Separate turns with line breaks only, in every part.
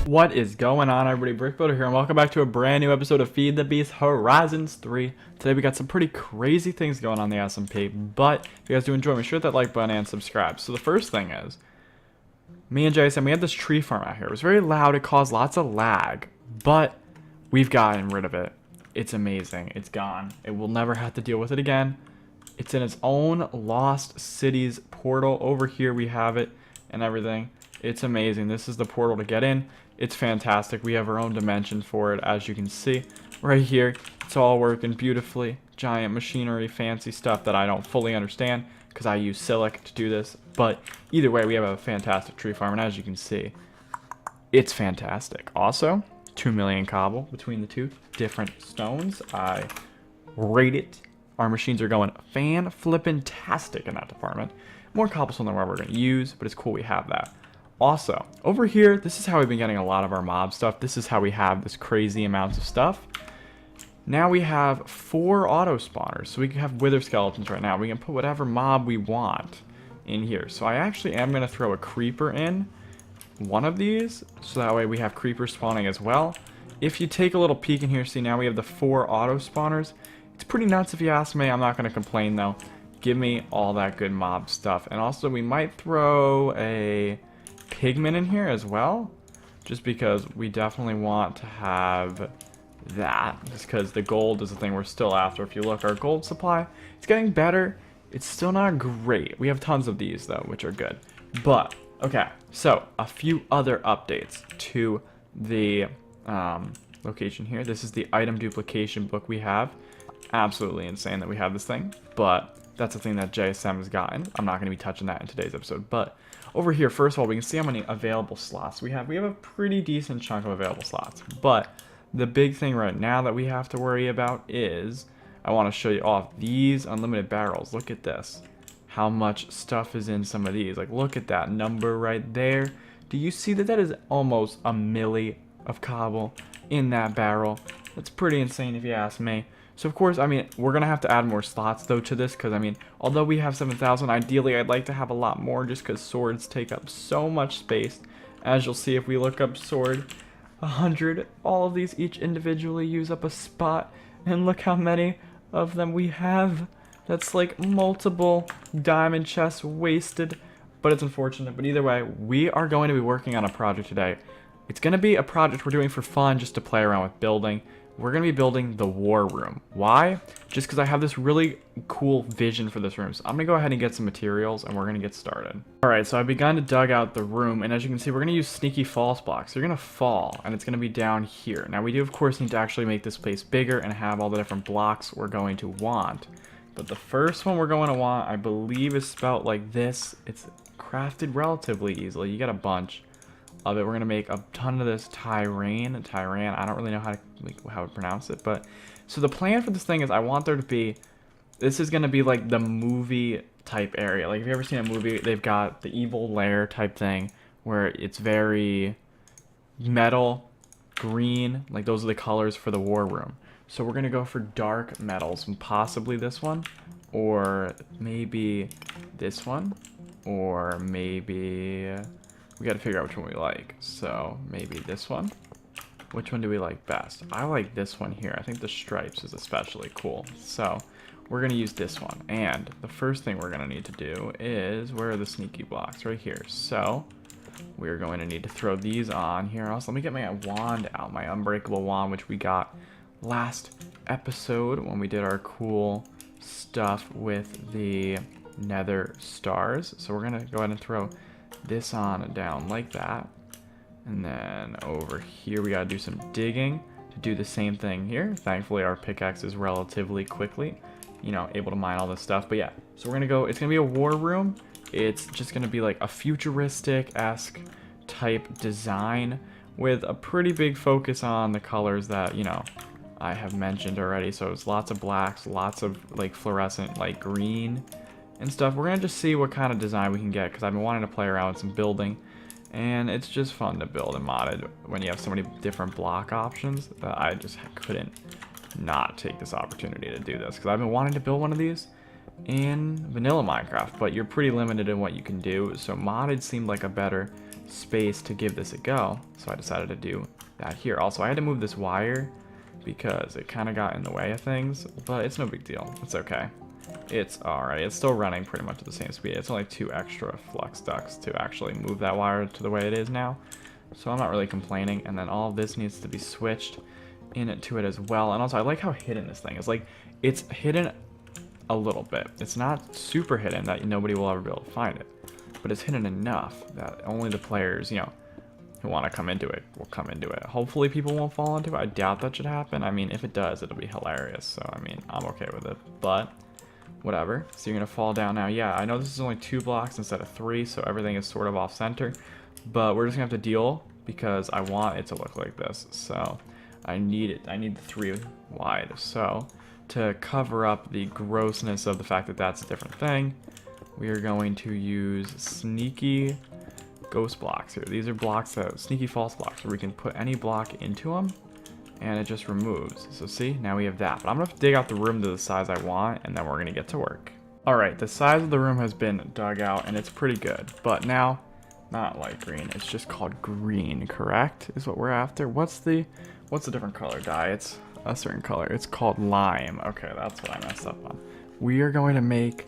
What is going on, everybody? Brickbuilder here, and welcome back to a brand new episode of FTB Horizons 3. Today we got some pretty crazy things going on the SMP, but if you guys do enjoy, make sure to hit that like button and subscribe. So the first thing is, me and Jason, we had this tree farm out here. It was very loud, it caused lots of lag, but we've gotten rid of it. It's amazing. It's gone. It will never have to deal with it again. It's in its own Lost Cities portal. Over here we have it and everything. It's amazing. This is the portal to get in. It's fantastic. We have our own dimensions for it, as you can see right here. It's all working beautifully. Giant machinery, fancy stuff that I don't fully understand because I use Silic to do this. But either way, we have a fantastic tree farm, and as you can see, it's fantastic. Also, 2 million cobble between the two different stones. I rate it. Our machines are going fan-flippin-tastic in that department. More cobblestone than what we're going to use, but it's cool we have that. Also, over here, this is how we've been getting a lot of our mob stuff. This is how we have this crazy amounts of stuff. Now we have 4 auto spawners, so we can have wither skeletons right now. We can put whatever mob we want in here. So I actually am going to throw a creeper in one of these, so that way we have creepers spawning as well. If you take a little peek in here, see now we have the 4 auto spawners. It's pretty nuts if you ask me. I'm not going to complain though. Give me all that good mob stuff. And also we might throw a pigment in here as well, just because we definitely want to have that, just because the gold is the thing we're still after. If you look, our gold supply, it's getting better. It's still not great. We have tons of these though, which are good. But okay, so a few other updates to the location here. This is the item duplication book we have. Absolutely insane that we have this thing, but that's the thing that JSM has gotten. I'm not going to be touching that in today's episode, but over here, first of all, we can see how many available slots we have. We have a pretty decent chunk of available slots, but the big thing right now that we have to worry about is, I want to show you off these unlimited barrels. Look at this. How much stuff is in some of these. Like, look at that number right there. Do you see that that is almost a milli of cobble in that barrel? That's pretty insane if you ask me. So of course, I mean, we're going to have to add more slots though to this, because I mean, although we have 7,000, ideally I'd like to have a lot more just because swords take up so much space. As you'll see if we look up sword, 100, all of these each individually use up a spot, and look how many of them we have. That's like multiple diamond chests wasted, but it's unfortunate. But either way, we are going to be working on a project today. It's going to be a project we're doing for fun, just to play around with building. We're going to be building the war room. Why? Just because I have this really cool vision for this room. So I'm going to go ahead and get some materials, and we're going to get started. Alright, so I've begun to dug out the room, and as you can see, we're going to use sneaky false blocks. They're going to fall, and it's going to be down here. Now, we do, of course, need to actually make this place bigger and have all the different blocks we're going to want. But the first one we're going to want, I believe, is spelled like this. It's crafted relatively easily. You get a bunch of it. We're gonna make a ton of this Tyran. I don't really know how to pronounce it, but so the plan for this thing is I want there to be, this is gonna be like the movie type area. Like, if you've ever seen a movie, they've got the evil lair type thing where it's very metal, green, like those are the colors for the war room. So we're gonna go for dark metals, and possibly this one, or maybe this one, or maybe we got to figure out which one we like. So maybe this one. Which one do we like best? I like this one here. I think the stripes is especially cool. So we're going to use this one. And the first thing we're going to need to do is, where are the sneaky blocks? Right here. So we're going to need to throw these on here. Also, let me get my wand out. My unbreakable wand, which we got last episode when we did our cool stuff with the nether stars. So we're going to go ahead and throw this on and down like that, and then over here we gotta do some digging to do the same thing here. Thankfully our pickaxe is relatively quickly, you know, able to mine all this stuff. But yeah, so we're gonna go, it's gonna be a war room. It's just gonna be like a futuristic-esque type design with a pretty big focus on the colors that, you know, I have mentioned already. So it's lots of blacks, lots of like fluorescent like green and stuff. We're gonna just see what kind of design we can get, because I've been wanting to play around with some building, and it's just fun to build and modded when you have so many different block options that I just couldn't not take this opportunity to do this, because I've been wanting to build one of these in vanilla Minecraft, but you're pretty limited in what you can do, so modded seemed like a better space to give this a go, so I decided to do that here. Also, I had to move this wire because it kind of got in the way of things, but it's no big deal. It's okay. It's alright. It's still running pretty much at the same speed. It's only 2 extra flux ducts to actually move that wire to the way it is now, so I'm not really complaining. And then all of this needs to be switched into it as well. And also, I like how hidden this thing is. Like, it's hidden a little bit. It's not super hidden that nobody will ever be able to find it, but it's hidden enough that only the players, you know, who want to come into it will come into it. Hopefully people won't fall into it. I doubt that should happen. I mean, if it does, it'll be hilarious. So, I mean, I'm okay with it, but whatever. So you're going to fall down now. Yeah, I know this is only 2 blocks instead of 3, so everything is sort of off center, but we're just going to have to deal because I want it to look like this. So I need it. I need the 3 wide. So to cover up the grossness of the fact that that's a different thing, we are going to use sneaky ghost blocks here. These are blocks that sneaky false blocks where we can put any block into them and it just removes. So see, now we have that. But I'm gonna have to dig out the room to the size I want, and then we're gonna get to work. All right, the size of the room has been dug out and it's pretty good, but now not light green, it's just called green, correct? Is what we're after. What's the different color dye? It's a certain color. It's called lime. Okay, that's what I messed up on. We are going to make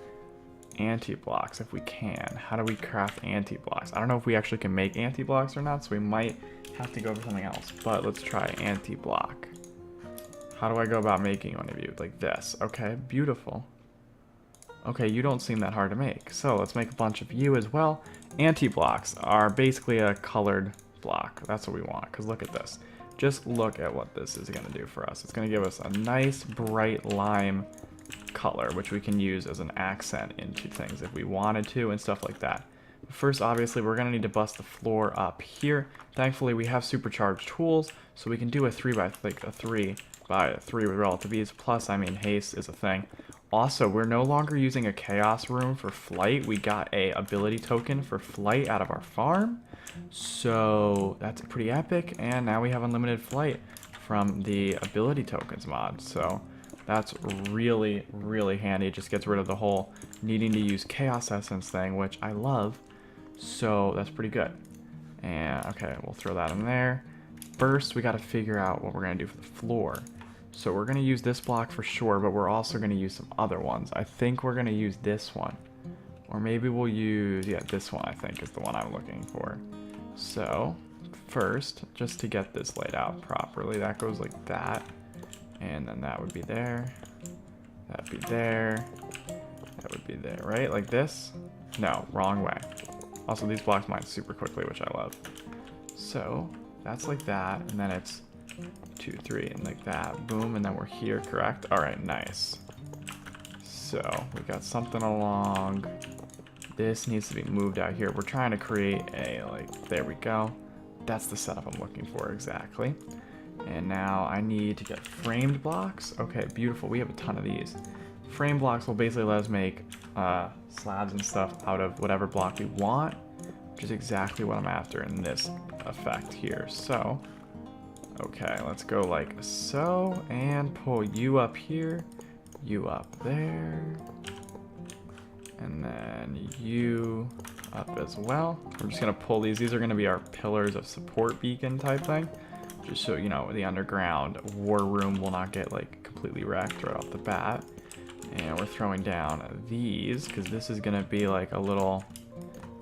anti-blocks if we can. How do we craft anti-blocks? I don't know if we actually can make anti-blocks or not, so we might have to go for something else, but let's try anti-block. How do I go about making one of you? Like this. Okay, beautiful. Okay, you don't seem that hard to make, so let's make a bunch of you as well. Anti-blocks are basically a colored block. That's what we want, because look at this. Just look at what this is going to do for us. It's going to give us a nice bright lime color, which we can use as an accent into things if we wanted to and stuff like that. First, obviously, we're going to need to bust the floor up here. Thankfully, we have supercharged tools, so we can do a 3 by 3 with relative ease. Plus, I mean, haste is a thing. Also, we're no longer using a chaos room for flight. We got a ability token for flight out of our farm, so that's pretty epic. And now we have unlimited flight from the ability tokens mod, so that's really, really handy. It just gets rid of the whole needing to use chaos essence thing, which I love. So that's pretty good. And okay, we'll throw that in there. First, we got to figure out what we're going to do for the floor. So we're going to use this block for sure, but we're also going to use some other ones. I think we're going to use this one. Or maybe we'll use, yeah, this one I think is the one I'm looking for. So first, just to get this laid out properly, that goes like that. And then that would be there. That'd be there. That would be there, right? Like this? No, wrong way. Also, these blocks mine super quickly, which I love. So that's like that, and then it's 2, 3, and like that. Boom, and then we're here, correct? All right, nice. So we got something along. This needs to be moved out here. We're trying to create a, like, there we go. That's the setup I'm looking for, exactly. And now I need to get framed blocks. Okay, beautiful. We have a ton of these. Frame blocks will basically let us make slabs and stuff out of whatever block we want, which is exactly what I'm after in this effect here. So, okay, let's go like so, and pull you up here, you up there, and then you up as well. We're just gonna pull these. These are gonna be our pillars of support beacon type thing. Just so you know, the underground war room will not get like completely wrecked right off the bat. And we're throwing down these because this is gonna be like a little,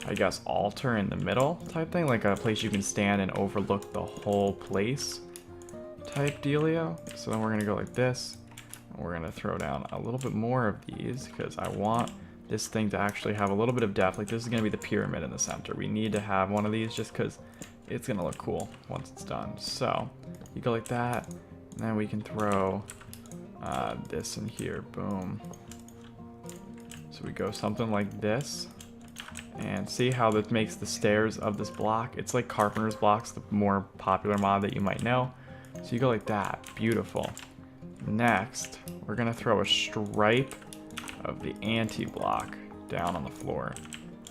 I guess, altar in the middle type thing, like a place you can stand and overlook the whole place type dealio. So then we're gonna go like this, and we're gonna throw down a little bit more of these because I want this thing to actually have a little bit of depth. Like this is gonna be the pyramid in the center. We need to have one of these just because it's gonna look cool once it's done. So you go like that, and then we can throw this in here. Boom. So we go something like this, and see how that makes the stairs of this block. It's like carpenter's blocks, the more popular mod that you might know. So you go like that. Beautiful. Next, we're gonna throw a stripe of the anti-block down on the floor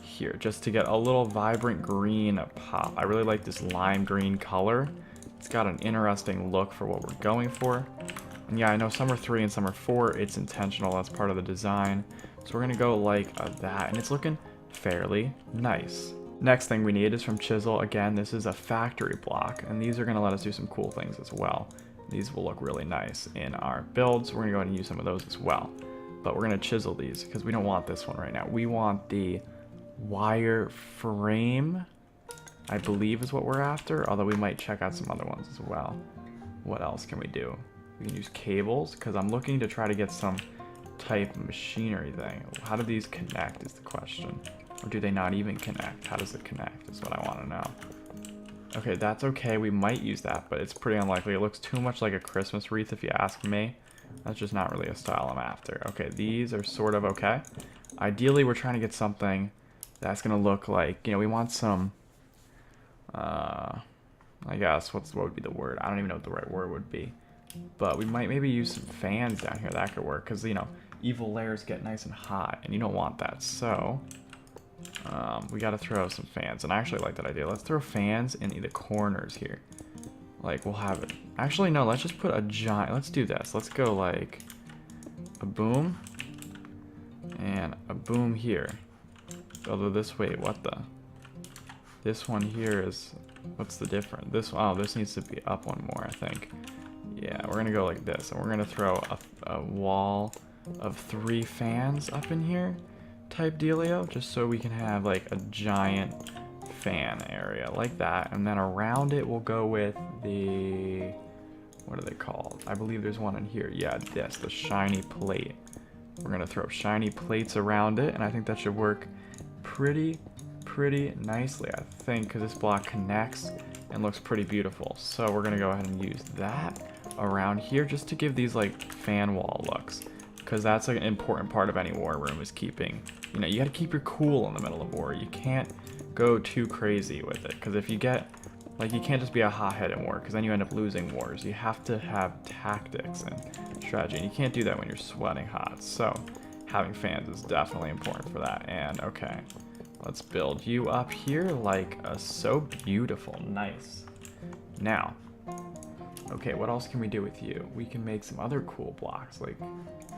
here, just to get a little vibrant green pop. I really like this lime green color. It's got an interesting look for what we're going for. And yeah, I know some are 3 and some are 4. It's intentional. That's part of the design. So we're gonna go like that, and it's looking fairly nice. Next thing we need is from Chisel. Again, this is a factory block, and these are going to let us do some cool things as well. These will look really nice in our builds. We're going to go ahead and use some of those as well. But we're going to chisel these because we don't want this one right now. We want the wire frame, I believe is what we're after, although we might check out some other ones as well. What else can we do? We can use cables because I'm looking to try to get some type of machinery thing. How do these connect is the question. Or do they not even connect? How does it connect is what I want to know. Okay, that's okay. We might use that, but it's pretty unlikely. It looks too much like a Christmas wreath if you ask me. That's just not really a style I'm after. Okay, these are sort of okay. Ideally, we're trying to get something that's going to look like, you know, we want some, I guess, what would be the word? I don't even know what the right word would be. But we might maybe use some fans down here. That could work because, you know, evil layers get nice and hot, and you don't want that. So we got to throw some fans, and I actually like that idea. Let's throw fans in the corners here. Like, we'll have it. Actually, no, let's just put a giant, let's do this. Let's go like a boom and a boom here. Although this, wait, what the? This one here is, what's the difference? This, oh, this needs to be up one more, I think. Yeah, we're gonna go like this, and we're gonna throw a wall of 3 fans up in here, type dealio, just so we can have like a giant fan area like that, and then around it we'll go with the, what are they called? I believe there's one in here. Yeah, this, the shiny plate. We're gonna throw shiny plates around it, and I think that should work pretty nicely, I think, because this block connects and looks pretty beautiful. So we're gonna go ahead and use that around here just to give these like fan wall looks, because that's like an important part of any war room, is keeping, you know, you got to keep your cool in the middle of war. You can't go too crazy with it, because if you get, like, you can't just be a hothead in war, because then you end up losing wars. You have to have tactics and strategy, and you can't do that when you're sweating hot. So having fans is definitely important for that. And okay, let's build you up here like so beautiful. Nice. Now, okay, what else can we do with you? We can make some other cool blocks, like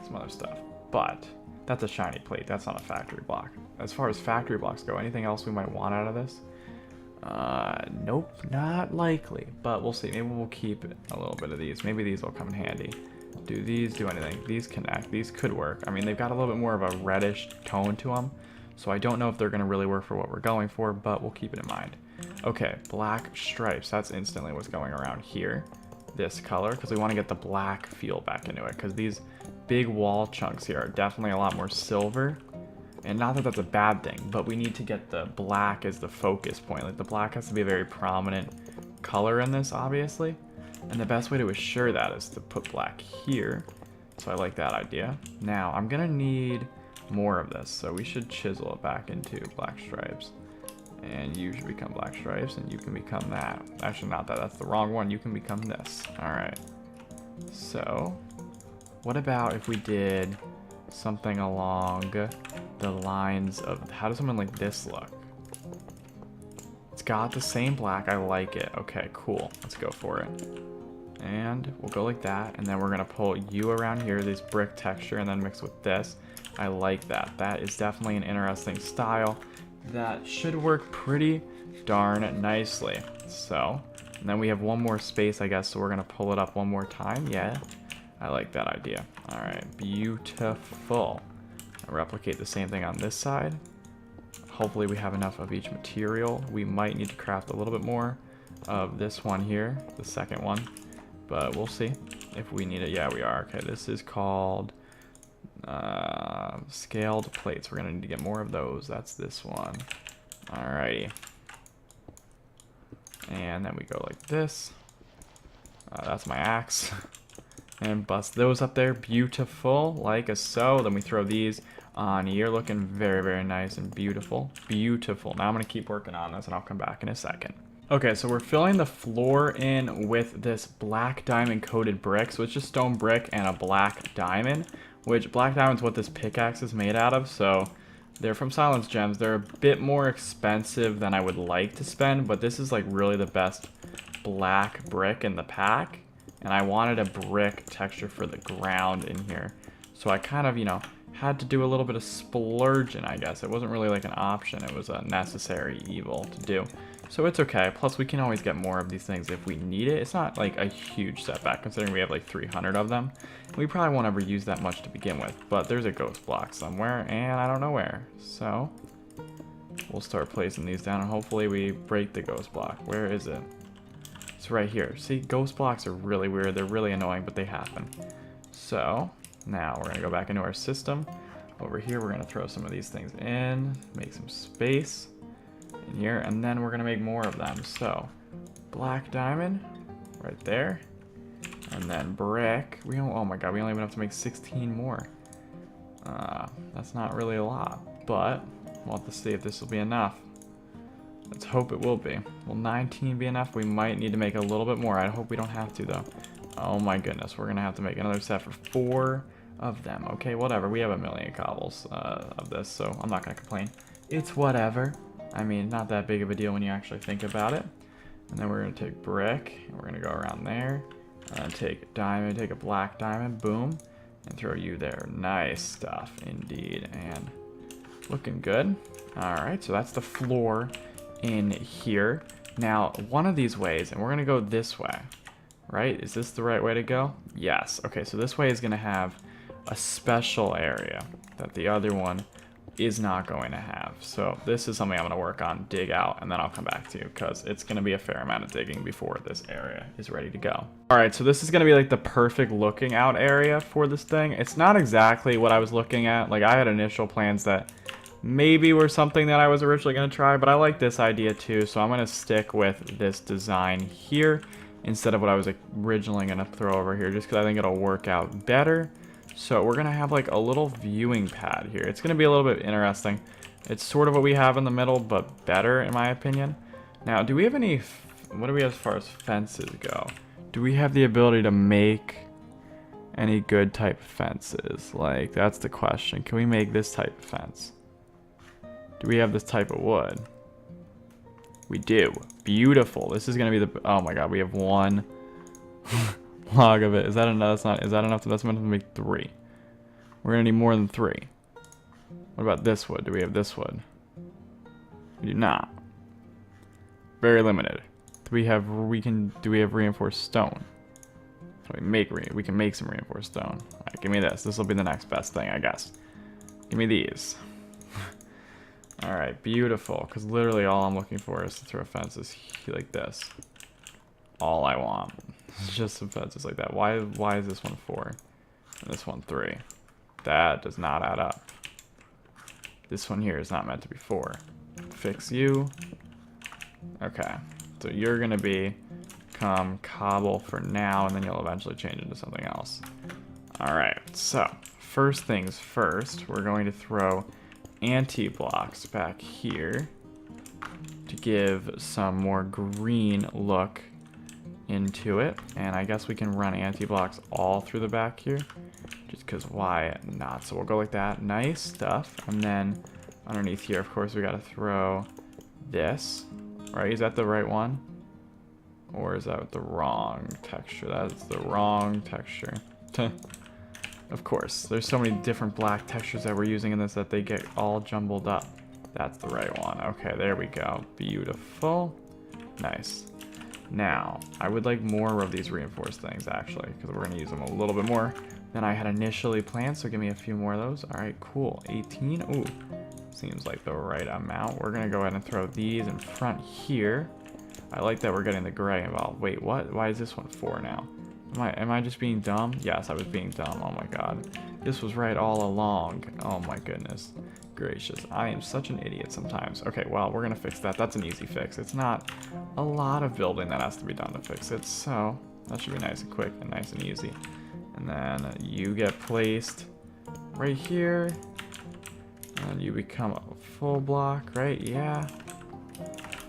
some other stuff. But that's a shiny plate. That's not a factory block. As far as factory blocks go, anything else we might want out of this? Nope, not likely. But we'll see. Maybe we'll keep a little bit of these. Maybe these will come in handy. Do these do anything? These connect. These could work. I mean, they've got a little bit more of a reddish tone to them, so I don't know if they're going to really work for what we're going for, but we'll keep it in mind. Okay, black stripes. That's instantly what's going around here. This color, because we want to get the black feel back into it, because these big wall chunks here are definitely a lot more silver, and not that that's a bad thing, but we need to get the black as the focus point. Like, the black has to be a very prominent color in this, obviously, and the best way to assure that is to put black here. So I like that idea. Now I'm gonna need more of this, so we should chisel it back into black stripes. And you should become black stripes, and you can become that. Actually, not that. That's the wrong one. You can become this. Alright. So, what about if we did something along the lines of... How does something like this look? It's got the same black. I like it. Okay, cool. Let's go for it. And we'll go like that, and then we're going to pull you around here, this brick texture, and then mix with this. I like that. That is definitely an interesting style. That should work pretty darn nicely. So, and then we have one more space, I guess, so we're gonna pull it up one more time. Yeah, I like that idea. All right, beautiful. I'll replicate the same thing on this side. Hopefully we have enough of each material. We might need to craft a little bit more of this one here, the second one, but we'll see if we need it. Yeah, we are. Okay, this is called scaled plates. We're gonna need to get more of those. That's this one. Alrighty, and then we go like this. That's my axe. And bust those up there. Beautiful, like so. Then we throw these on here, looking very nice and beautiful. Beautiful. Now I'm gonna keep working on this, and I'll come back in a second. Okay, so we're filling the floor in with this black diamond coated brick. So it's just stone brick and a black diamond, which black diamond's what this pickaxe is made out of. So they're from Silence Gems. They're a bit more expensive than I would like to spend, but this is like really the best black brick in the pack. And I wanted a brick texture for the ground in here. So I kind of, you know, had to do a little bit of splurging, I guess. It wasn't really like an option. It was a necessary evil to do. So it's okay. Plus, we can always get more of these things if we need it. It's not like a huge setback considering we have like 300 of them. We probably won't ever use that much to begin with. But there's a ghost block somewhere, and I don't know where. So we'll start placing these down, and hopefully we break the ghost block. Where is it? It's right here. See, ghost blocks are really weird. They're really annoying, but they happen. So now we're going to go back into our system. Over here, we're going to throw some of these things in, make some space in here, and then we're going to make more of them. So black diamond right there, and then brick. Oh my god, we only have enough to make 16 more. That's not really a lot, but we'll have to see if this will be enough. Let's hope it will be. Will 19 be enough? We might need to make a little bit more. I hope we don't have to, though. Oh my goodness, we're going to have to make another set for 4 of them. Okay, whatever. We have a million cobbles of this, so I'm not going to complain. It's whatever. I mean, not that big of a deal when you actually think about it. And then we're going to take brick, and we're going to go around there. And take a diamond, take a black diamond, boom. And throw you there. Nice stuff, indeed. And looking good. Alright, so that's the floor in here. Now, one of these ways, and we're going to go this way. Right? Is this the right way to go? Yes. Okay, so this way is going to have a special area that the other one is not going to have. So this is something I'm going to work on, dig out, and then I'll come back to you because it's going to be a fair amount of digging before this area is ready to go. Alright, so this is going to be like the perfect looking out area for this thing. It's not exactly what I was looking at. Like, I had initial plans that maybe were something that I was originally going to try, but I like this idea too, so I'm going to stick with this design here instead of what I was originally going to throw over here, just because I think it'll work out better. So we're going to have like a little viewing pad here. It's going to be a little bit interesting. It's sort of what we have in the middle, but better in my opinion. Now, do we have any, what do we have as far as fences go? Do we have the ability to make any good type fences? Like, that's the question. Can we make this type of fence? Do we have this type of wood? We do. Beautiful. This is going to be the... Oh my god, we have 1 log of it. Is that enough? Is that enough? That's meant to make 3. We're going to need more than 3. What about this wood? Do we have this wood? We do not. Very limited. Do we have reinforced stone? So we can make some reinforced stone. Alright, give me this. This will be the next best thing, I guess. Give me these. Alright, beautiful. Because literally all I'm looking for is to throw fences like this. All I want. Just some fences like that. Why is this one 4? And this one 3? That does not add up. This one here is not meant to be 4. Fix you. Okay. So you're going to become cobble for now, and then you'll eventually change into something else. Alright, so first things first, we're going to throw anti-blocks back here to give some more green look into it. And I guess we can run anti-blocks all through the back here, just because why not? So we'll go like that. Nice stuff. And then underneath here, of course, we got to throw this. Right? Is that the right one? Or is that the wrong texture? That's the wrong texture. Of course, there's so many different black textures that we're using in this that they get all jumbled up. That's the right one. Okay, there we go. Beautiful. Nice. Now, I would like more of these reinforced things, actually, because we're going to use them a little bit more than I had initially planned, so give me a few more of those. All right, cool. 18. Ooh, seems like the right amount. We're going to go ahead and throw these in front here. I like that we're getting the gray involved. Wait, what? Why is this one 4 now? Am I just being dumb? Yes, I was being dumb. Oh my god. This was right all along. Oh my goodness gracious. I am such an idiot sometimes. Okay, well, we're going to fix that. That's an easy fix. It's not a lot of building that has to be done to fix it, so that should be nice and quick and nice and easy. And then you get placed right here. And you become a full block, right? Yeah.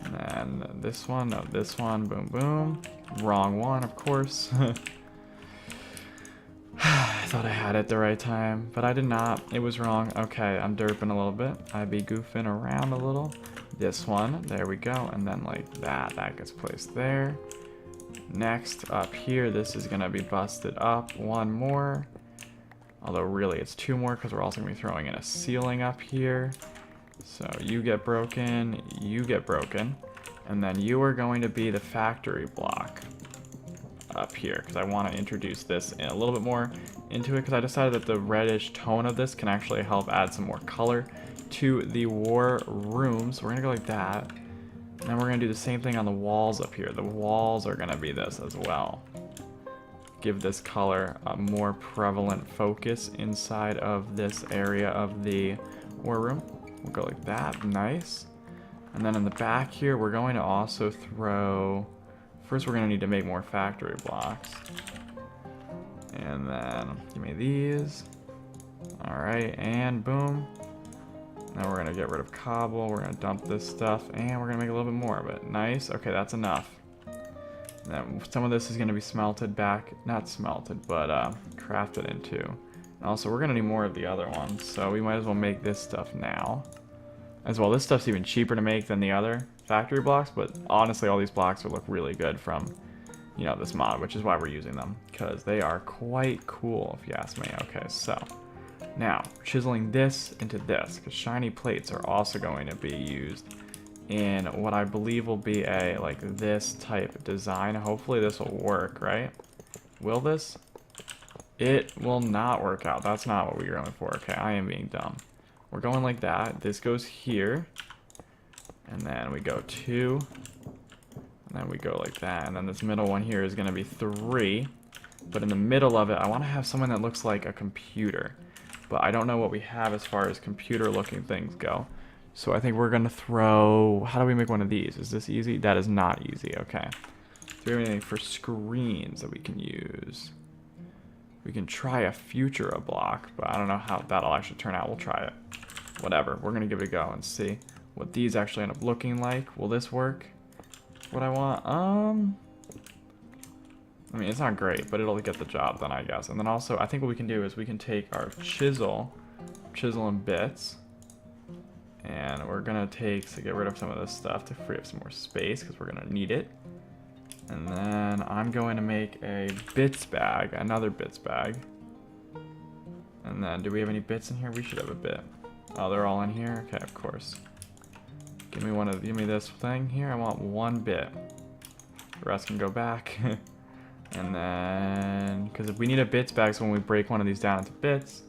And then this one, no, this one, boom, boom. Wrong one, of course. I thought I had it the right time, but I did not. It was wrong. Okay, I'm derping a little bit. I'd be goofing around a little. This one, there we go. And then like that gets placed there. Next, up here, this is gonna be busted up. One more. Although really it's 2 more because we're also going to be throwing in a ceiling up here. So you get broken, and then you are going to be the factory block up here because I want to introduce this in a little bit more into it because I decided that the reddish tone of this can actually help add some more color to the war room. So we're going to go like that. And then we're going to do the same thing on the walls up here. The walls are going to be this as well. Give this color a more prevalent focus inside of this area of the war room. We'll go like that. Nice. And then in the back here, we're going to also throw... First, we're going to need to make more factory blocks. And then give me these. Alright, and boom. Now we're going to get rid of cobble. We're going to dump this stuff. And we're going to make a little bit more of it. Nice. Okay, that's enough. Then some of this is going to be smelted back, not smelted, but crafted into. And also, we're going to need more of the other ones, so we might as well make this stuff now. As well, this stuff's even cheaper to make than the other factory blocks, but honestly, all these blocks will look really good from, you know, this mod, which is why we're using them, because they are quite cool, if you ask me. Okay, so now chiseling this into this, because shiny plates are also going to be used in what I believe will be a, like, this type design. Hopefully this will work, right? Will this? It will not work out. That's not what we were going for. Okay, I am being dumb. We're going like that. This goes here. And then we go 2. And then we go like that. And then this middle one here is going to be 3. But in the middle of it, I want to have someone that looks like a computer. But I don't know what we have as far as computer-looking things go. So I think we're going to throw... How do we make one of these? Is this easy? That is not easy. Okay. Do we have anything for screens that we can use? We can try a Futura block, but I don't know how that'll actually turn out. We'll try it. Whatever. We're going to give it a go and see what these actually end up looking like. Will this work? What I want? I mean, it's not great, but it'll get the job done, I guess. And then also, I think what we can do is we can take our chisel in bits. And we're going to get rid of some of this stuff to free up some more space because we're going to need it. And then I'm going to make a bits bag, another bits bag. And then do we have any bits in here? We should have a bit. Oh, they're all in here? Okay, of course. Give me this thing here. I want 1 bit. The rest can go back. And then, because if we need a bits bag, so when we break one of these down into bits,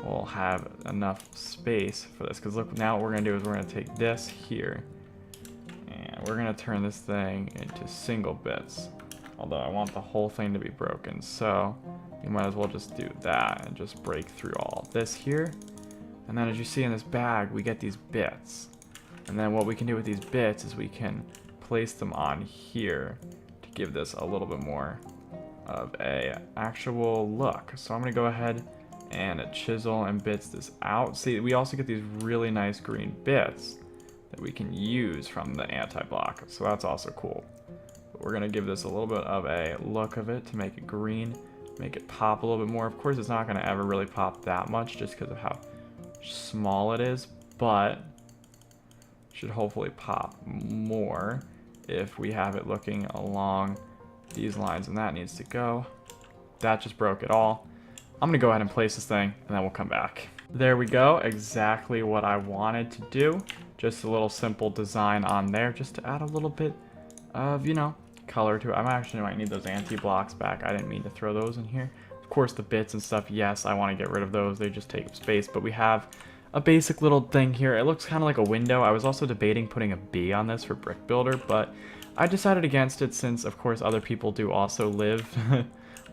we'll have enough space for this. Because look, now what we're going to do is we're going to take this here, and we're going to turn this thing into single bits. Although I want the whole thing to be broken, so you might as well just do that and just break through all this here. And then as you see in this bag, we get these bits. And then what we can do with these bits is we can place them on here to give this a little bit more of a actual look. So I'm going to go ahead and chisel and bits this out. See, we also get these really nice green bits that we can use from the anti-block. So that's also cool. But we're going to give this a little bit of a look of it to make it green, make it pop a little bit more. Of course, it's not going to ever really pop that much just because of how small it is, but should hopefully pop more if we have it looking along these lines, and that needs to go. That just broke it all. I'm gonna go ahead and place this thing and then we'll come back. There we go, exactly what I wanted to do. Just a little simple design on there just to add a little bit of, you know, color to it. I might need those anti-blocks back. I didn't mean to throw those in here. Of course, the bits and stuff, yes, I want to get rid of those. They just take up space, but we have a basic little thing here. It looks kind of like a window. I was also debating putting a B on this for Brick Builder, but I decided against it since, of course, other people do also live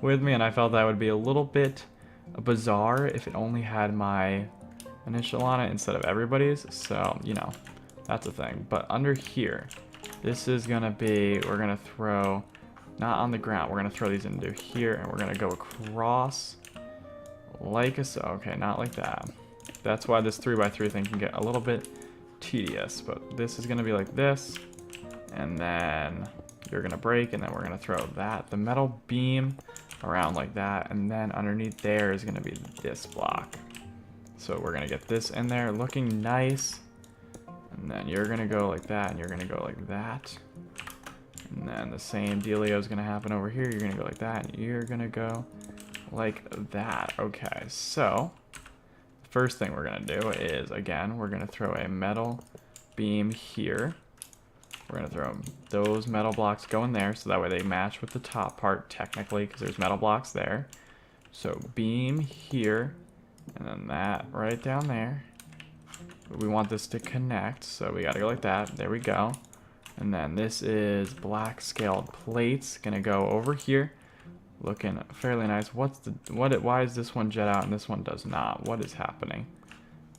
with me, and I felt that would be a little bit bizarre if it only had my initial on it instead of everybody's. So, you know, that's a thing. But under here, this is going to be, we're going to throw, not on the ground, we're going to throw these into here, and we're going to go across like a so. Okay, not like that. That's why this 3x3 thing can get a little bit tedious, but this is going to be like this, and then you're going to break, and then we're going to throw the metal beam around like that, and then underneath there is going to be this block. So we're going to get this in there looking nice, and then you're going to go like that, and you're going to go like that, and then the same dealio is going to happen over here. You're going to go like that, and you're going to go like that. Okay, so first thing we're gonna do is, again, we're gonna throw a metal beam here. We're gonna throw those metal blocks going there, so that way they match with the top part technically, because there's metal blocks there. So beam here, and then that right down there. We want this to connect, so we gotta go like that. There we go. And then this is black scaled plates, gonna go over here. Looking fairly nice. Why is this one jet out and this one does not? What is happening?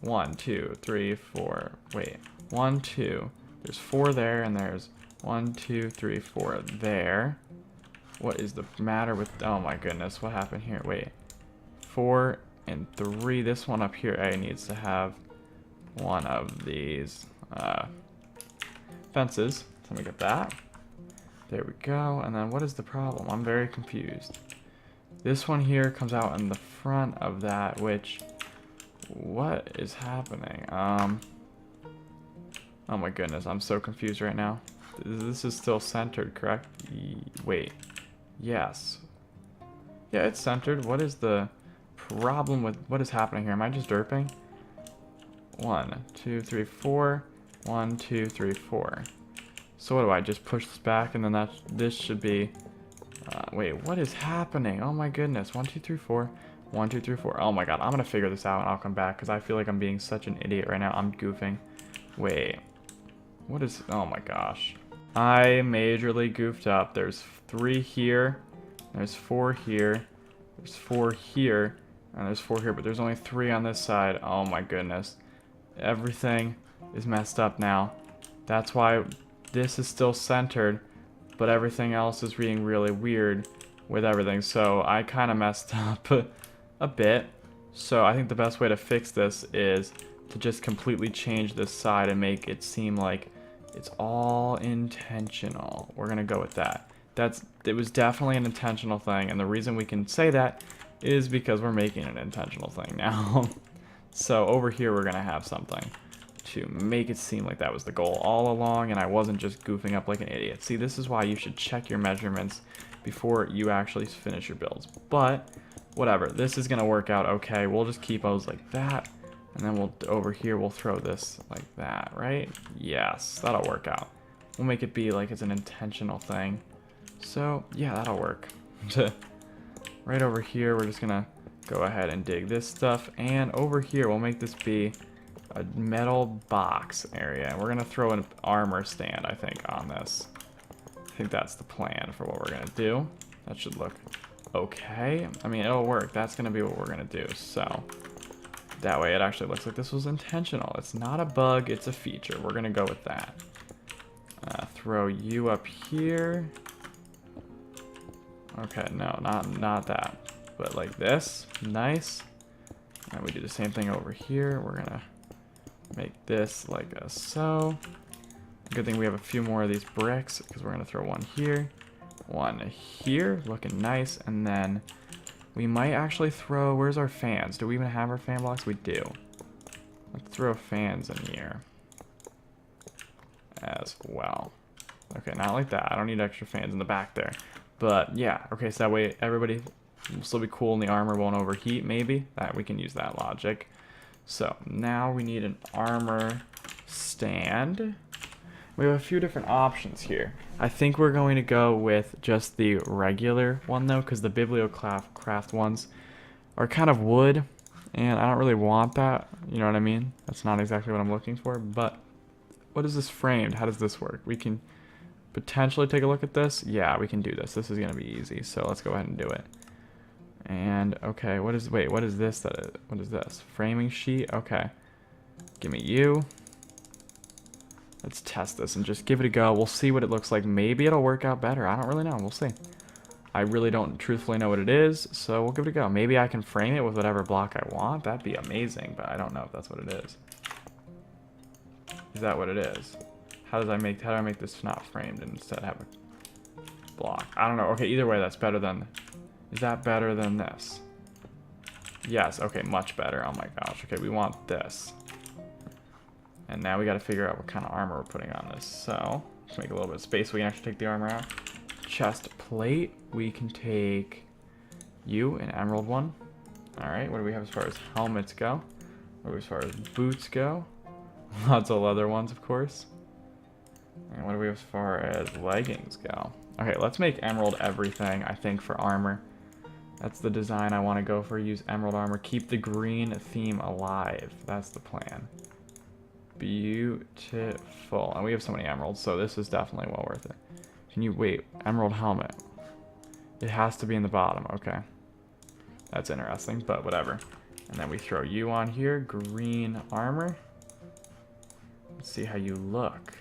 1, 2, 3, 4. Wait. 1, 2. There's 4 there, and there's 1, 2, 3, 4 there. What is the matter with... Oh my goodness, what happened here? Wait. 4 and 3. This one up here, A, needs to have one of these fences. So let me get that. There we go. And then what is the problem? I'm very confused. This one here comes out in the front of that, which... What is happening? Oh my goodness, I'm so confused right now. This is still centered, correct? Wait. Yes. Yeah, it's centered. What is the problem with... What is happening here? Am I just derping? 1, 2, 3, 4. 1, 2, 3, 4. So what do I just push this back, and then this should be... wait, what is happening? Oh my goodness. 1, 2, 3, 4. 1, 2, 3, 4. Oh my god, I'm gonna figure this out and I'll come back because I feel like I'm being such an idiot right now. I'm goofing. Wait. What is... Oh my gosh. I majorly goofed up. There's 3 here. There's 4 here. There's 4 here. And there's 4 here, but there's only 3 on this side. Oh my goodness. Everything is messed up now. That's why this is still centered, but everything else is being really weird with everything. So I kind of messed up a bit. So I think the best way to fix this is to just completely change this side and make it seem like it's all intentional. We're gonna go with that. It was definitely an intentional thing, and the reason we can say that is because we're making an intentional thing now. So over here we're gonna have something to make it seem like that was the goal all along, and I wasn't just goofing up like an idiot. See, this is why you should check your measurements before you actually finish your builds. But whatever, this is gonna work out okay. We'll just keep those like that, and then over here we'll throw this like that, right? Yes, that'll work out. We'll make it be like it's an intentional thing. So yeah, that'll work. Right over here we're just gonna go ahead and dig this stuff, and over here we'll make this be a metal box area, and we're gonna throw an armor stand, I think, on this. I think that's the plan for what we're gonna do. That should look okay. I mean, it'll work. That's gonna be what we're gonna do. So that way it actually looks like this was intentional. It's not a bug, it's a feature. We're gonna go with that. Throw you up here. Okay, no, not that, but like this. Nice. And we do the same thing over here. We're gonna make this like so. Good thing we have a few more of these bricks, because we're gonna throw one here, one here, looking nice, and then we might actually throw... Where's our fans? Do we even have our fan blocks? We do. Let's throw fans in here as well. Okay, not like that. I don't need extra fans in the back there. But yeah, okay, so that way everybody will still be cool and the armor won't overheat, maybe. We can use that logic. So now we need an armor stand. We have a few different options here. I think we're going to go with just the regular one though, because the Bibliocraft ones are kind of wood, and I don't really want that. You know what I mean? That's not exactly what I'm looking for. But what is this framed? How does this work? We can potentially take a look at this. Yeah, we can do this. This is gonna be easy. So let's go ahead and do it. And okay, what is this? What is this? Framing sheet? Okay. Give me you. Let's test this and just give it a go. We'll see what it looks like. Maybe it'll work out better. I don't really know. We'll see. I really don't truthfully know what it is, so we'll give it a go. Maybe I can frame it with whatever block I want. That'd be amazing, but I don't know if that's what it is. Is that what it is? How do I make this not framed and instead have a block? I don't know. Okay, either way, that's better than... Is that better than this? Yes, okay, much better. Oh my gosh. Okay, we want this. And now we got to figure out what kind of armor we're putting on this. So, just make a little bit of space so we can actually take the armor out. Chest plate. We can take You, an emerald one. Alright, what do we have as far as helmets go? What do we have as far as boots go? Lots of leather ones, of course. And what do we have as far as leggings go? Okay, let's make emerald everything, I think, for armor. That's the design I want to go for. Use emerald armor. Keep the green theme alive. That's the plan. Beautiful. And we have so many emeralds, so this is definitely well worth it. Can you wait? Emerald helmet. It has to be in the bottom. Okay. That's interesting, but whatever. And then we throw you on here. Green armor. Let's see how you look.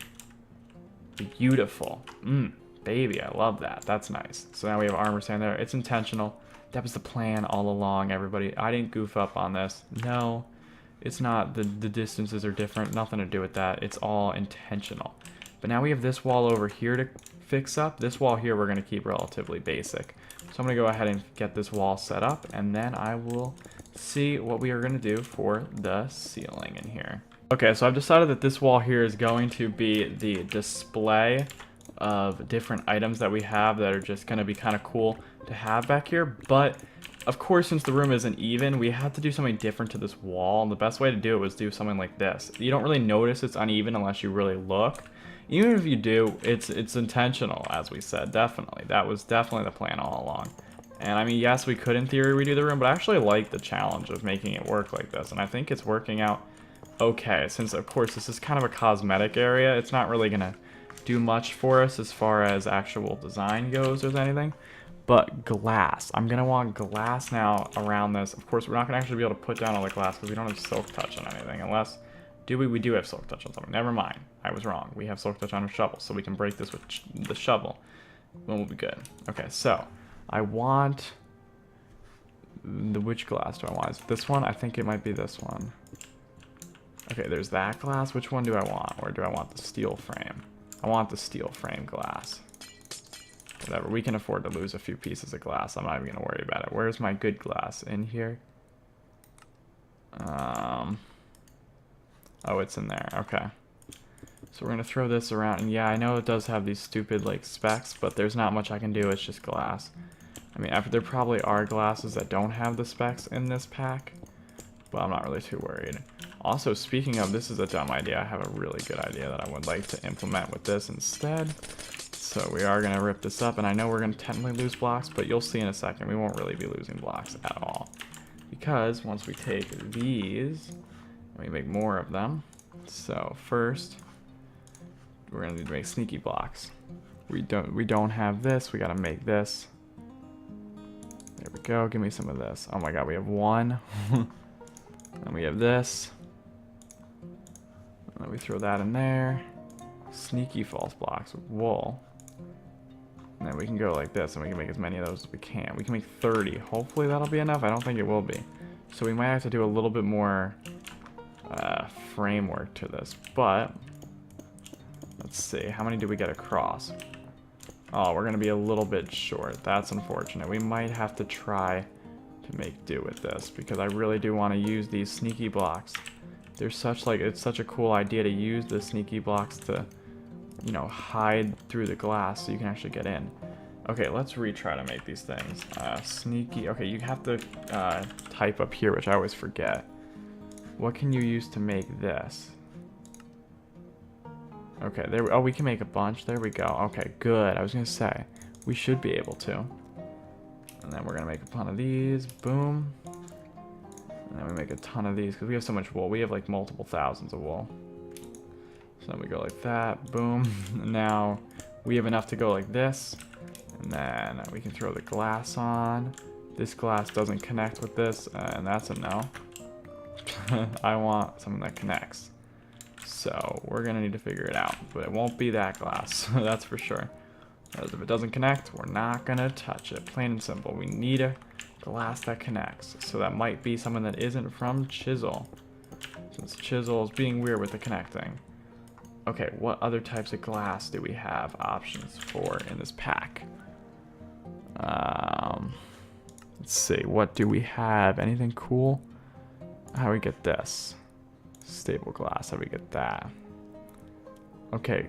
Beautiful. Baby, I love that. That's nice. So now we have armor stand there. It's intentional. That was the plan all along, everybody. I didn't goof up on this. No, it's not. The distances are different. Nothing to do with that. It's all intentional. But now we have this wall over here to fix up. This wall here we're going to keep relatively basic. So I'm going to go ahead and get this wall set up, and then I will see what we are going to do for the ceiling in here. Okay, so I've decided that this wall here is going to be the display of different items that we have that are just going to be kind of cool to have back here. But of course, since the room isn't even, we have to do something different to this wall, and the best way to do it was do something like this. You don't really notice it's uneven unless you really look. Even if you do, it's intentional, as we said. Definitely, that was definitely the plan all along. And I mean, yes, we could in theory redo the room, but I actually like the challenge of making it work like this, and I think it's working out okay. Since of course this is kind of a cosmetic area, it's not really gonna do much for us as far as actual design goes or anything. But glass, I'm gonna want glass now around this. Of course, we're not gonna actually be able to put down all the glass because we don't have silk touch on anything, unless we do have silk touch on something. Never mind, I was wrong. We have silk touch on a shovel, so we can break this with the shovel. Then we'll be good. Okay, so I want which glass do I want? Is it this one? I think it might be this one. Okay, there's that glass. Which one do I want? Or do I want the steel frame? I want the steel frame glass. Whatever, we can afford to lose a few pieces of glass. I'm not even gonna worry about it. Where's my good glass? In here? Oh, it's in there. Okay. So we're gonna throw this around, and yeah, I know it does have these stupid like specs, but there's not much I can do. It's just glass. I mean, there probably are glasses that don't have the specs in this pack, but I'm not really too worried. Also, speaking of, this is a dumb idea. I have a really good idea that I would like to implement with this instead. So we are going to rip this up, and I know we're going to technically lose blocks, but you'll see in a second, we won't really be losing blocks at all. Because once we take these, we make more of them. So first, we're going to need to make sneaky blocks. We don't have this, we got to make this. There we go, give me some of this. Oh my god, we have one. And we have this. And then we throw that in there. Sneaky false blocks with wool. And then we can go like this, and we can make as many of those as we can. We can make 30. Hopefully that'll be enough. I don't think it will be. So we might have to do a little bit more framework to this. But let's see. How many do we get across? Oh, we're going to be a little bit short. That's unfortunate. We might have to try to make do with this, because I really do want to use these sneaky blocks. There's it's such a cool idea to use the sneaky blocks to, you know, hide through the glass so you can actually get in. Okay, let's retry to make these things. Sneaky, okay, you have to type up here, which I always forget. What can you use to make this? Okay, oh, we can make a bunch. There we go. Okay, good. I was gonna say, we should be able to. And then we're gonna make a ton of these. Boom. And then we make a ton of these because we have so much wool. We have like multiple thousands of wool. So then we go like that. Boom. Now we have enough to go like this. And then we can throw the glass on. This glass doesn't connect with this, and that's a no. I want something that connects. So we're gonna need to figure it out, but it won't be that glass, that's for sure. Because if it doesn't connect, we're not gonna touch it. Plain and simple. We need a glass that connects. So that might be something that isn't from Chisel, since Chisel is being weird with the connecting. Okay, what other types of glass do we have options for in this pack? Let's see, what do we have? Anything cool? How do we get this? Stable glass, how do we get that? Okay,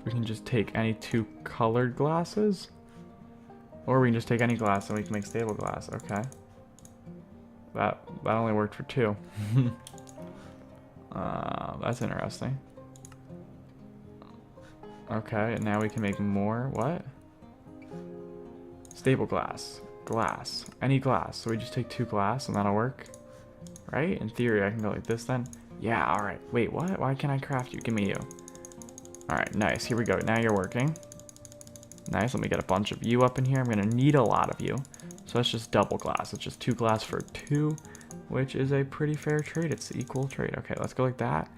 we can just take any two colored glasses. Or we can just take any glass and we can make stable glass. Okay. That only worked for 2. That's interesting. Okay, and now we can make more. What? Stable glass. Glass. Any glass. So we just take 2 glass and that'll work. Right? In theory, I can go like this then. Yeah, alright. Wait, what? Why can't I craft you? Give me you. Alright, nice. Here we go. Now you're working. Nice. Let me get a bunch of you up in here. I'm going to need a lot of you. So that's just double glass. It's just 2 glass for 2, which is a pretty fair trade. It's equal trade. Okay, let's go like that.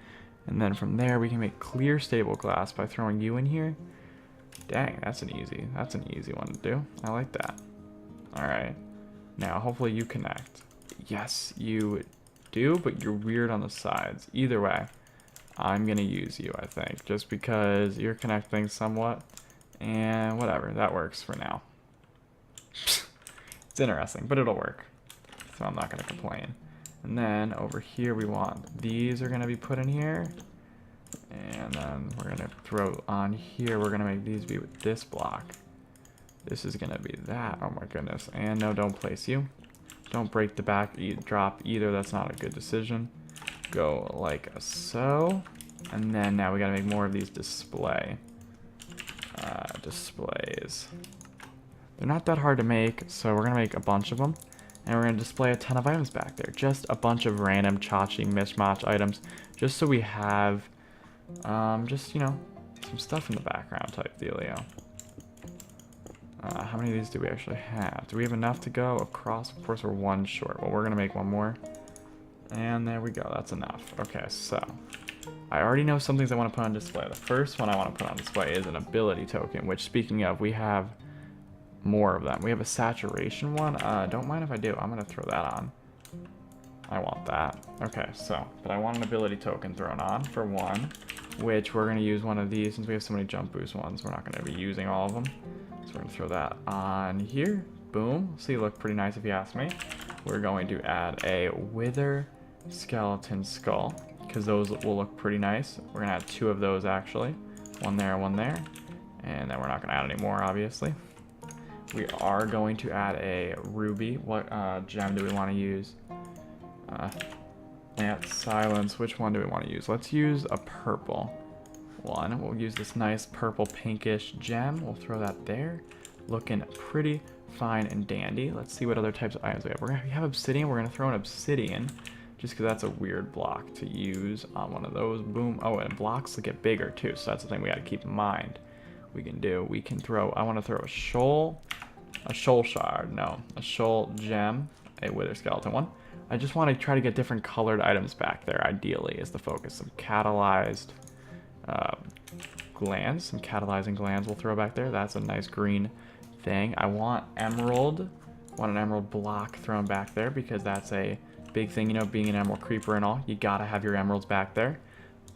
And then from there, we can make clear stable glass by throwing you in here. Dang, that's an easy one to do. I like that. Alright. Now, hopefully you connect. Yes, you do, but you're weird on the sides. Either way, I'm going to use you, I think, just because you're connecting somewhat. And whatever, that works for now. It's interesting, but it'll work. So I'm not going to complain. And then over here, we want these are going to be put in here. And then we're going to throw on here, we're going to make these be with this block. This is going to be that. Oh my goodness. And no, don't place you. Don't break the backdrop either. That's not a good decision. Go like so. And then now we got to make more of these displays. They're not that hard to make, so we're going to make a bunch of them. And we're going to display a ton of items back there. Just a bunch of random chachi mishmash items. Just so we have, just, you know, some stuff in the background type dealio. How many of these do we actually have? Do we have enough to go across? Of course, we're 1 short. Well, we're going to make 1 more. And there we go. That's enough. Okay, so I already know some things I want to put on display. The first one I want to put on display is an ability token, which, speaking of, we have more of them. We have a saturation one. Don't mind if I do. I'm going to throw that on. I want that. Okay, so, but I want an ability token thrown on for 1, which we're going to use one of these. Since we have so many jump boost ones, we're not going to be using all of them. So we're going to throw that on here. Boom. See, look pretty nice if you ask me. We're going to add a wither skeleton skull, because those will look pretty nice. We're going to add 2 of those, actually. 1 there, 1 there. And then we're not going to add any more, obviously. We are going to add a ruby. What gem do we want to use? Silence. Which one do we want to use? Let's use a purple one. We'll use this nice purple pinkish gem. We'll throw that there. Looking pretty fine and dandy. Let's see what other types of items we have. We have obsidian. We're going to throw an obsidian just because that's a weird block to use on one of those. Boom. Oh, and blocks get bigger too, so that's the thing we got to keep in mind. We can throw, I want to throw a shoal shard, no, a shoal gem, a wither skeleton one. I just want to try to get different colored items back there, ideally, is the focus. Some catalyzed glands, some catalyzing glands we'll throw back there. That's a nice green thing. I want an emerald block thrown back there because that's a big thing, you know, being an emerald creeper and all. You gotta have your emeralds back there.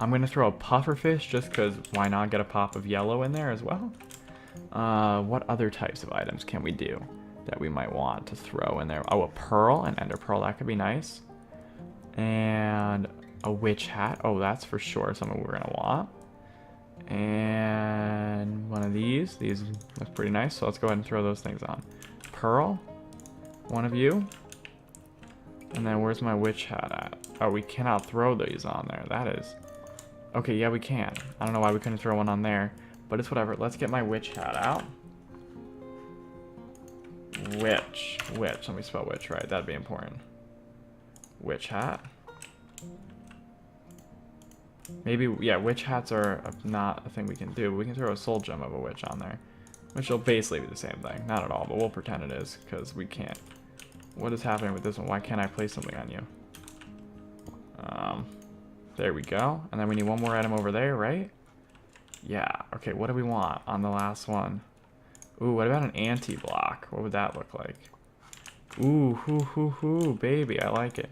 I'm going to throw a pufferfish just because why not get a pop of yellow in there as well? What other types of items can we do that we might want to throw in there? Oh, a pearl, an ender pearl, that could be nice. And a witch hat. Oh, that's for sure something we're going to want. And one of these. These look pretty nice, so let's go ahead and throw those things on. Pearl, one of you. And then where's my witch hat at? Oh, we cannot throw these on there. That is... Okay, yeah, we can. I don't know why we couldn't throw one on there, but it's whatever. Let's get my witch hat out. Witch. Let me spell witch right. That'd be important. Witch hat. Maybe, yeah, witch hats are not a thing we can do. We can throw a soul gem of a witch on there, which will basically be the same thing. Not at all, but we'll pretend it is, because we can't. What is happening with this one? Why can't I place something on you? There we go. And then we need one more item over there, right? Yeah. Okay, what do we want on the last one? Ooh, what about an anti-block? What would that look like? Ooh, baby, I like it.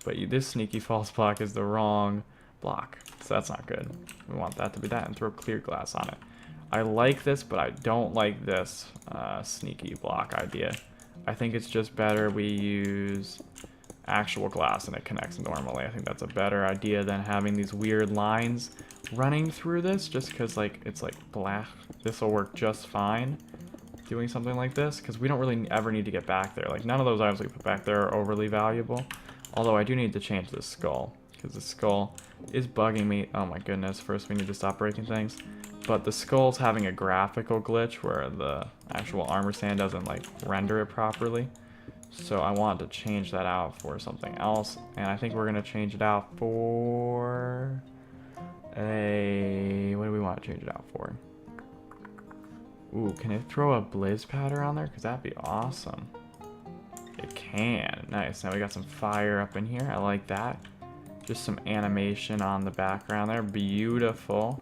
But this sneaky false block is the wrong block, so that's not good. We want that to be that and throw clear glass on it. I like this, but I don't like this sneaky block idea. I think it's just better we use actual glass and it connects normally. I think that's a better idea than having these weird lines running through this, just because like it's like black. This will work just fine doing something like this, because we don't really ever need to get back there. Like, none of those items we put back there are overly valuable. Although I do need to change this skull, because the skull is bugging me. Oh my goodness, first we need to stop breaking things. But the skull's having a graphical glitch where the actual armor stand doesn't like render it properly. So I want to change that out for something else. And I think we're going to change it out for a... What do we want to change it out for? Ooh, can it throw a blaze powder on there? Because that'd be awesome. It can. Nice. Now we got some fire up in here. I like that. Just some animation on the background there. Beautiful.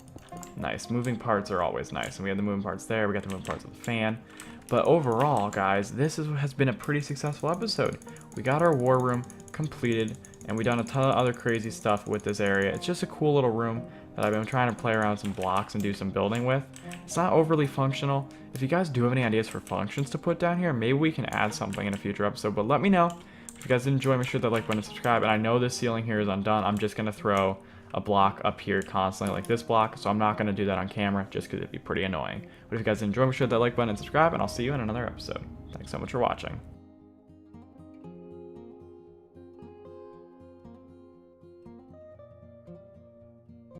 Nice. Moving parts are always nice. And we have the moving parts there. We got the moving parts of the fan. But overall, guys, has been a pretty successful episode. We got our war room completed, and we done a ton of other crazy stuff with this area. It's just a cool little room that I've been trying to play around with some blocks and do some building with. It's not overly functional. If you guys do have any ideas for functions to put down here, maybe we can add something in a future episode, but let me know. If you guys did enjoy, make sure that like button and subscribe. And I know this ceiling here is undone. I'm just going to throw a block up here constantly like this block, so I'm not going to do that on camera just because it'd be pretty annoying. But if you guys enjoy, make sure that like button and subscribe, and I'll see you in another episode. Thanks so much for watching.